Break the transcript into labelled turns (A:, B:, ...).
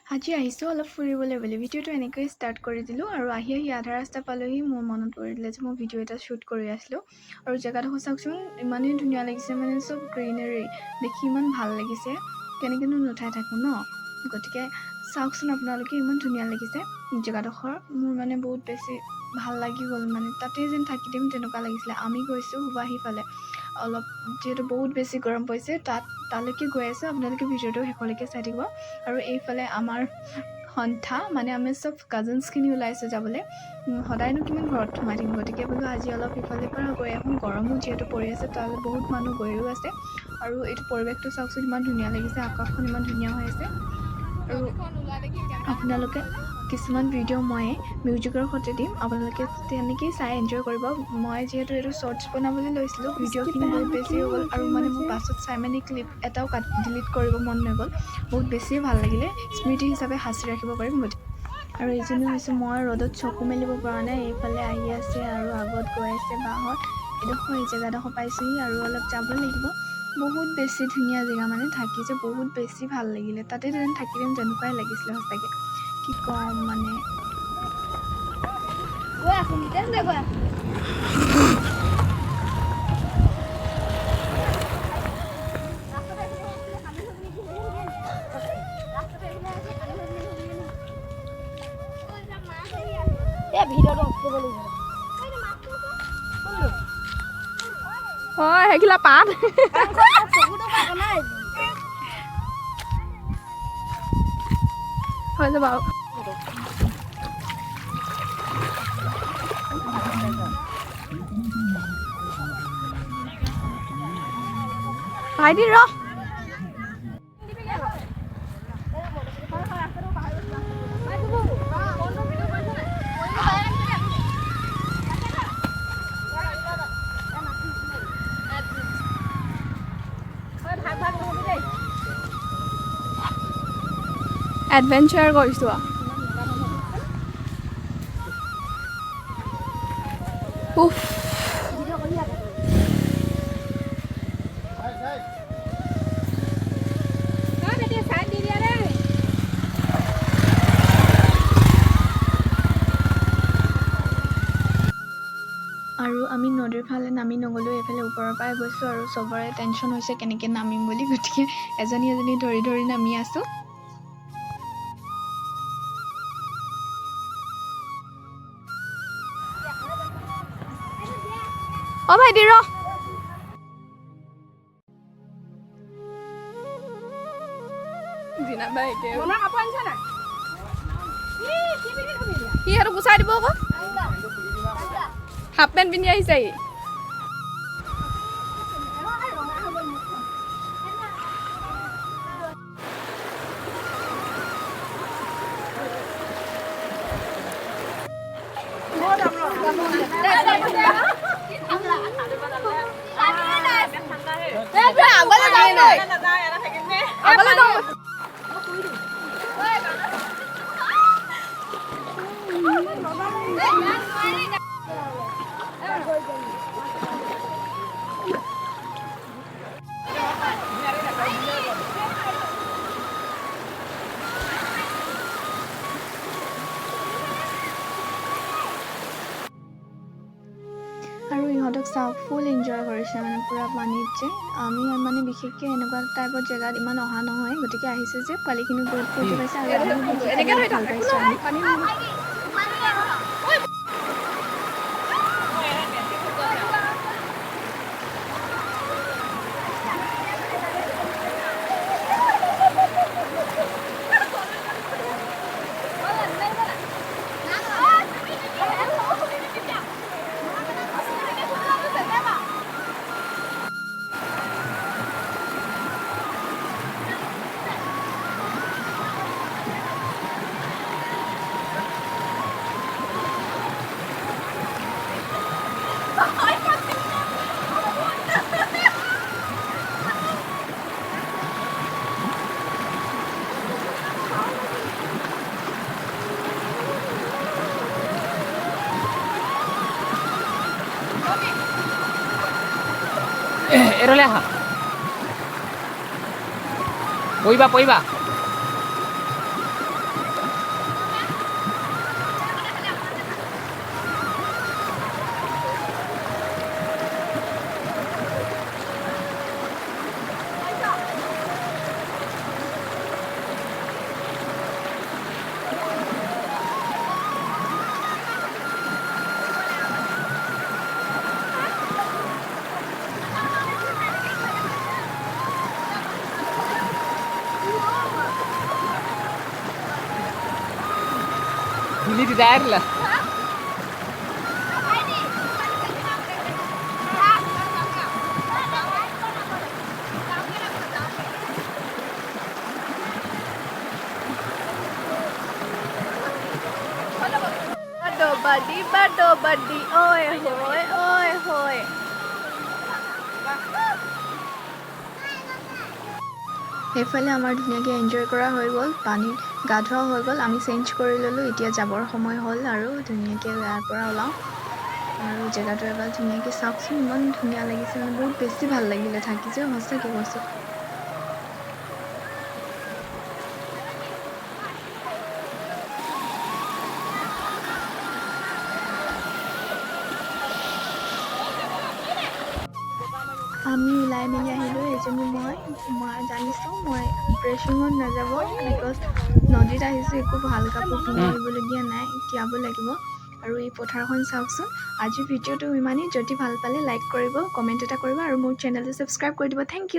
A: আজি আহিছোঁ অলপ ফুৰিবলৈ বুলি ভিডিঅ'টো এনেকৈ ষ্টাৰ্ট কৰি দিলোঁ আৰু আহি আধা ৰাস্তা পালোহি মোৰ মনত পৰিলে যে মই ভিডিঅ' এটা শ্বুট কৰি আছিলোঁ আৰু জেগাডোখৰ চাওকচোন ইমানেই ধুনীয়া লাগিছে মানে চব গ্ৰীনাৰী দেখি ইমান ভাল লাগিছে কেনেকৈনো নুঠাই থাকোঁ ন গতিকে চাওকচোন আপোনালোকে ইমান ধুনীয়া লাগিছে জেগাডোখৰ মোৰ মানে বহুত বেছি ভাল লাগি গ'ল মানে তাতে যেন থাকি দিম তেনেকুৱা লাগিছিলে আমি গৈছোঁ সুবাহি ফালে অলপ যিহেতু বহুত বেছি গৰম পৰিছে তালৈকে গৈ আছোঁ আপোনালোকে ভিডিঅ'টো শেষলৈকে চাই থাকিব আৰু এইফালে আমাৰ সন্থা মানে আমি চব কাজিনছখিনি ওলাইছোঁ যাবলৈ সদায়নো কিমান ঘৰত সোমাই থাকিম গতিকে বোলো আজি অলপ ইফালে পৰা গৈ আহোঁ গৰমো যিহেতু পৰি আছে তালৈ বহুত মানুহ গৈও আছে আৰু এইটো পৰিৱেশটো চাওকচোন ইমান ধুনীয়া লাগিছে আকাশখন ইমান ধুনীয়া হৈ আছে আৰু আপোনালোকে কিছুমান ভিডিঅ' মই মিউজিকৰ সৈতে দিম আপোনালোকে তেনেকেই চাই এনজয় কৰিব মই যিহেতু এইটো শ্বৰ্টছ বনাবলৈ লৈছিলোঁ ভিডিঅ'খিনি বহুত বেছি হৈ গ'ল আৰু মানে মোৰ পাছত চাই মানে ক্লিপ এটাও ডিলিট কৰিব মন নগ'ল বহুত বেছিয়ে ভাল লাগিলে স্মৃতি হিচাপে সাঁচি ৰাখিব পাৰিম আৰু এইজনী হৈছে মই ৰ'দত চকু মেলিব পৰা নাই এইফালে আহি আছে আৰু আগত গৈ আছে বাহঁত এই জেগাডোখৰ পাইছোঁহি আৰু অলপ যাব লাগিব বহুত বেছি ধুনীয়া জেগা মানে থাকি যে বহুত বেছি ভাল লাগিলে তাতে যেন থাকি দিম তেনেকুৱাই লাগিছিলে সঁচাকৈ কি ক'ম মানে
B: হয় সেইগিলা পাত হৈ যাব আৰু ভাইটি ৰ এডভেঞ্চাৰ কৰিছোঁ উফ
A: আৰু আমি নদীৰ ফালে নামি নগ'লোঁ এইফালে ওপৰৰ পৰাই গৈছোঁ আৰু চবৰে টেনশ্যন হৈছে কেনেকৈ নামিম বুলি গতিকে এজনী ধৰি ধৰি নামি আছোঁ
B: অঁ ভাইটি ৰ সি সেইটো গুচাই দিব আকৌ হাফ পেণ্ট পিন্ধি আহিছে সি
A: আৰু ইহঁতক চাওক ফুল এনজয় কৰিছে মানে পূৰা পানীত যে আমি মানে বিশেষকৈ এনেকুৱা টাইপৰ জেগাত ইমান অহা নহয় গতিকে আহিছোঁ যে পোৱালিখিনি বহুত ফূৰ্তি পাইছে আৰু আমি বিশেষকৈ ভাল পাইছোঁ
C: এরলে আহা পইবা Ini di daerah lah.
B: Bado badi, oi hoi, oi hoi.
A: সেইফালে আমাৰ ধুনীয়াকৈ এনজয় কৰা হৈ গ'ল, পানীত গা ধোৱা হৈ গ'ল, আমি চেঞ্জ কৰি ল'লোঁ। এতিয়া যাবৰ সময় হ'ল আৰু ধুনীয়াকৈ ইয়াৰ পৰা ওলাওঁ আৰু জেগাটো এবাৰ ধুনীয়াকৈ চাওকচোন, ইমান ধুনীয়া লাগিছে, মানে বহুত বেছি ভাল লাগিলে থাকি যে, সঁচাকৈ কৈছোঁ। আমি ওলাই মেলি আহিলোঁ। এজনী মই জানিছোঁ মই ড্ৰেছিঙত নাযাব, বিকজ নদীত আহিছোঁ, একো ভাল কাপোৰ পিন্ধি আহিবলগীয়া নাই, তিয়াব লাগিব। আৰু এই পথাৰখন চাওকচোন। আজিৰ ভিডিঅ'টো ইমানেই। যদি ভাল পালে লাইক কৰিব, কমেণ্ট এটা কৰিব আৰু মোৰ চেনেলটো ছাবস্ক্ৰাইব কৰি দিব। Thank U.